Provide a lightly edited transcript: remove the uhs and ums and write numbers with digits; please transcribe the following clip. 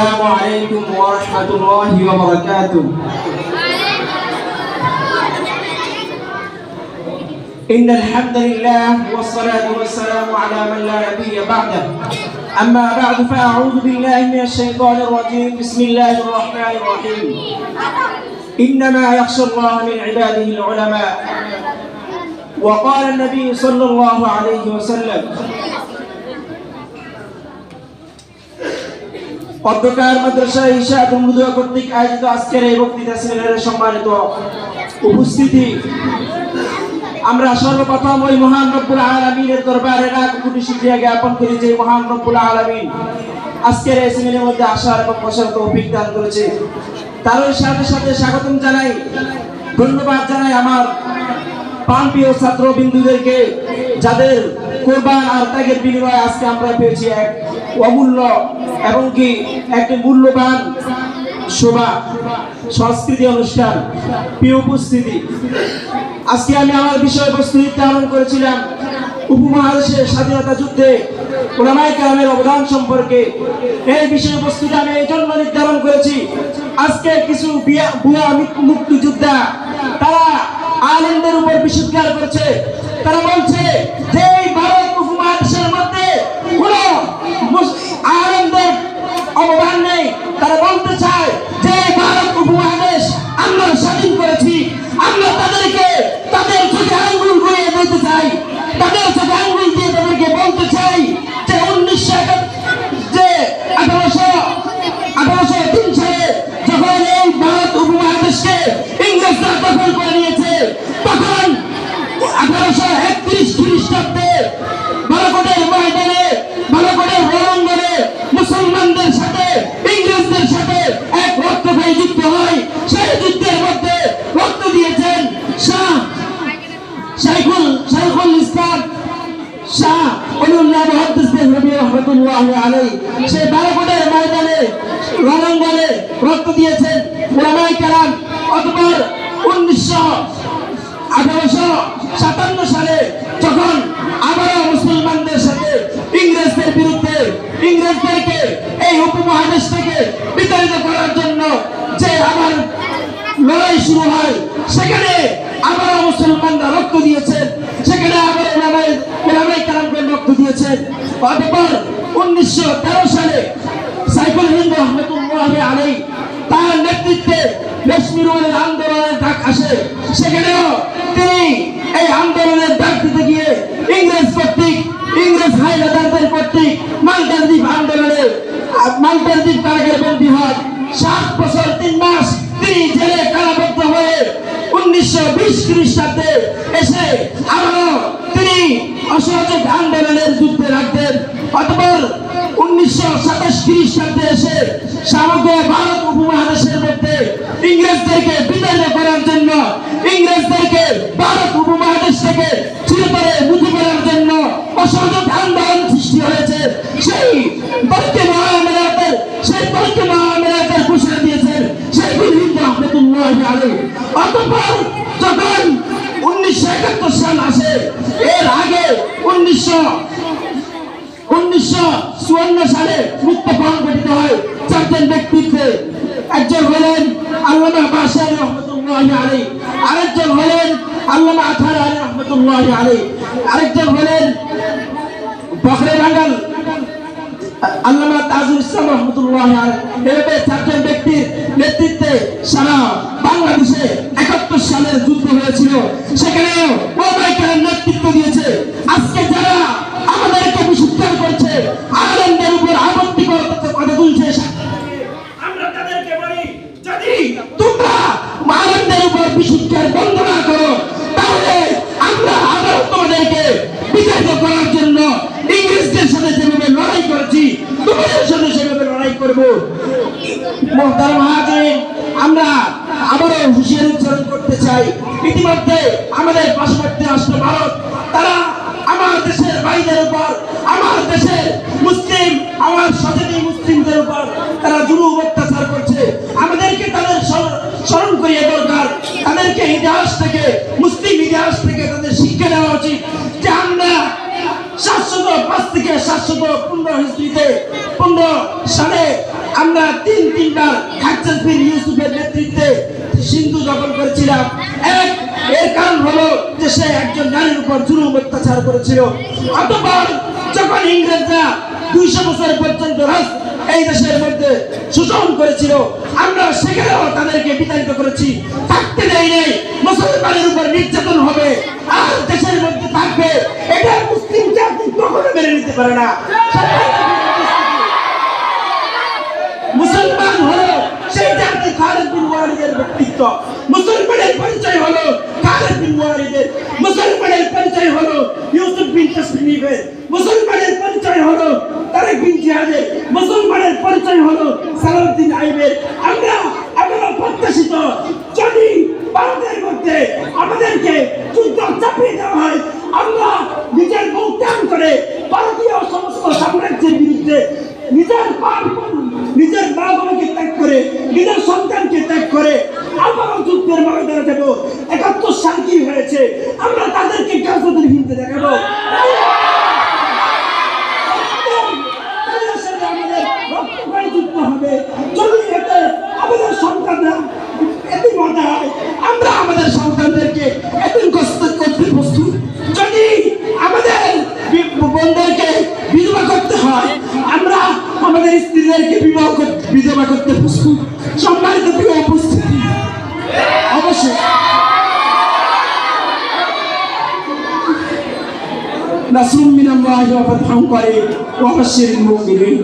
السلام عليكم ورحمة الله وبركاته. إن الحمد لله والصلاة والسلام على من لا نبي بعده. أما بعد فأعوذ بالله من الشيطان الرجيم. بسم الله الرحمن الرحيم. إنما يخشى الله من عباده العلماء. وقال النبي صلى الله عليه وسلم অধ্যকার মাদ্রাসা ইশাআত মুদুয়া কর্তৃক আয়োজিত আজকের এই বক্তৃতা সেমিনারের সম্মানিত উপস্থিতি, আমরা সর্বপ্রথম ওই মহান রব্বুল আলামিনের দরবারে লাখ কোটি শুকরিয়া জ্ঞাপন করি যে মহান রব্বুল আলামিন আজকের এই সেমিনারের মধ্যে আসার এবং বসার তৌফিক দান করেছে। তার সাথে সাথে স্বাগতম জানাই, ধন্যবাদ জানাই আমার প্রাণপ্রিয় ছাত্র বিন্দুদেরকে, যাদের কোরবান আর ত্যাগের বিনিময়ে আজকে আমরা পেয়েছি এক অমূল্য এবং কি একটি মূল্যবান শোভা সংস্কৃতি অনুষ্ঠান। প্রিয় উপস্থিতি, আজকে আমি আমার বিষয়বস্তু নির্ধারণ করেছিলাম উপমহাদেশের স্বাধীনতা যুদ্ধে উলামায়ে কেরামের অবদান সম্পর্কে। এই বিষয়বস্তুটা আমি এই জন্য নির্ধারণ করেছি, আজকে কিছু ভুয়া মুক্তিযোদ্ধা তারা আলেমদের উপর বিষোদ্গার করছে। তারা বলছে যে ভারত উপমহাদেশের মধ্যে কোন আলেমদের অবদান নেই। তারা বলতে চায় যে ভারত উপমহাদেশ আমরা স্বাধীন করেছি, আমরা তাদেরকে তাদের চোখে আঙ্গুল ঘুরিয়ে দিতে চাই, তাদের চোখে আঙ্গুল দিয়ে তাদেরকে বলতে চাই যে 1803 সালে যখন এই ভারত উপমহাদেশকে ইংরেজরা দখল করে নিয়েছে, তখন 1831 খ্রিস্টাব্দে বালাকোটের ময়দানে, বালাকোটের রণাঙ্গনে মুসলমানদের সাথে ইংরেজদের সাথে এক রক্তক্ষয়ী যুদ্ধ হয়। সেই যুদ্ধের মধ্যে রক্ত দিয়েছেন শাইখুল ইসলাম শাহ ওলিউল্লাহ মুহাদ্দিস নবী রাহমাতুল্লাহি আলাইহি। সেই বালাকোটের ময়দানে রণাঙ্গনে রক্ত দিয়েছেন উলামায়ে কেরাম। অতঃপর 1857 সালে যখন আবারও মুসলমানদের সাথে ইংরেজদের বিরুদ্ধে, ইংরেজদেরকে এই উপমহাদেশ থেকে বিতাড়িত করার জন্য যে আবার লড়াই শুরু হয়, সেখানে আবারও মুসলমানরা রক্ত দিয়েছেন, সেখানে আবার উলামায়ে কেরামকে রক্ত দিয়েছেন। অতঃপর 1913 সালে সাইফুল হিন্দ রহমাতুল্লাহি আলাইহি তার নেতৃত্বে কাশ্মীরের আন্দোলনের ডাক আসে। সেখানেও তিনি এই আন্দোলনের ডাক দিতে গিয়ে ইংরেজ হাইলাদারদের কর্তৃক মাল্টার দ্বীপ আন্দোলনে মাল্টার দ্বীপ কারাগারে বন্দী হন। 7 বছর 3 মাস তিনি জেলে কারাবদ্ধ হয়ে 1920 খ্রিস্টাব্দে এসে আবারও তিনি অসহযোগ আন্দোলনের যুদ্ধে রাখতেন। অতঃপর 1927 খ্রিস্টাব্দে এসে সমগ্র ভারত উপমহাদেশের মধ্যে ইংরেজদেরকে বিতাড়িত করার জন্য, ইংরেজদেরকে ভারত উপমহাদেশ থেকে চিরতরে মুক্ত করার জন্য অসহযোগ আন্দোলন সৃষ্টি হয়েছে। সেই তর্কে মহামেলাতের ঘোষণা দিয়েছেন শাইখুল হিন্দ রহমাতুল্লাহি আলাইহি। অতঃপর যখন 1971 সাল আসে, এর আগে 1954 সালে মুক্তফরমান গঠিত হয় 4 জন ব্যক্তিত্বে। একজন হলেন আল্লামা বাশারী রহমাতুল্লাহি আলাইহি, আরেকজন হলেন আল্লামা আথার আলী রহমাতুল্লাহি আলাইহি, আরেকজন হলেন বখরে বাঙ্গাল আল্লামা তাজুল ইসলাম রহমাতুল্লাহি আলাইহি। এভাবে 4 জন ব্যক্তির নেতৃত্বে সারা বাংলাদেশে 71 সালের যুদ্ধ হয়েছিল, সেখানেও উলামায়ে কেরাম নেতৃত্ব দিয়েছে। আজকে যারা আমাদেরকে বিশুদ্ধার করছে, আলেমদের উপর আপত্তিকর কথা তুলছে, আমরা তাদেরকে বলি যদি তোমরা আলেমদের উপর বিশুদ্ধার বন্ধ না করো, তাহলে আমরা আবার তোমাদেরকে বিতাড়িত করার জন্য ইংরেজদের সাথে যেভাবে লড়াই করেছি, তোমাদের সাথে সেভাবে লড়াই করব। মুহতারাম হাজিরিন, আমরা আবারও হুঁশিয়ারি উচ্চারণ করতে চাই, ইতিমধ্যে আমাদের পার্শ্ববর্তী রাষ্ট্র ভারত, তারা আমার দেশের ভাইদের উপর, আমার দেশের মুসলিম, আমার সচেতন মুসলিমদের উপর তারা জুলুম অত্যাচার করছে। আমাদেরকে তাদের স্মরণ করিয়ে দরকার, তাদেরকে ইতিহাস থেকে, মুসলিম ইতিহাস থেকে তাদের শিক্ষা দেওয়া উচিত যে আমরা 705 থেকে 715 হিজরিতে 15 সালে আমরা তিনবার হাজ্জাজ বিন ইউসুফের নেতৃত্বে সিন্ধু দখল করেছিলাম। এর কারণ হলো যে সে একজন নারীর উপর জুলুম অত্যাচার করেছিল। অতঃপর যখন ইংরেজরা 200 বছর পর্যন্ত এই দেশের মধ্যে শোষণ করেছিল, আমরা সেখানেও তাদেরকে বিতাড়িত করেছি, থাকতে দেই নাই। মুসলমানের উপর নির্যাতন হবে আর দেশের মধ্যে থাকবে, এটা মুসলিম জাতি কখনো মেনে নিতে পারে না। মুসলমান হলো সেই জাতি খালিদ বিন ওয়ালিদের ব্যক্তিত্ব, মুসলমানের পরিচয় হলো খালিদ বিন ওয়ালিদের, মুসলমানের পরিচয় হলো ইউসুফ বিন তাসনিফের, মুসলমানের পরিচয় হলো তারেক বিন জিয়াদের, মুসলমানের পরিচয় হলো সালাউদ্দিন আইবের। আমরা প্রত্যাশিত যদি ভারতের মধ্যে আমাদেরকে যুদ্ধ চাপিয়ে দেওয়া হয়, আমরা নিজের মুখ ত্যাগ করে ভারতীয় সমস্ত সাম্রাজ্যের বিরুদ্ধে নিজের মা বাবাকে ত্যাগ করে, নিজের সন্তানকে ত্যাগ করে আবারও যুদ্ধের ময়দানে যাব। 71 সাল কি হয়েছে, আমরা তাদেরকে গাজওয়াতুল হিন্দে দেখাবো। যুদ্ধ হবে যদি এতে আমাদের সন্তানরা এতিম হতে হয়, আমরা আমাদের সন্তানদেরকে এতিম করতে প্রস্তুত। যদি আমাদের বোনদেরকে বিধবা করতে হয়, আমরা আমাদের স্ত্রীদেরকে বিধবা করতে প্রস্তুত। সম্মানিত প্রিয় উপস্থিতি, অবশ্যই নাসরুম মিনাল্লাহি ওয়া ফাতহুন করিম ওয়া বাশশিরিল মুমিনিন।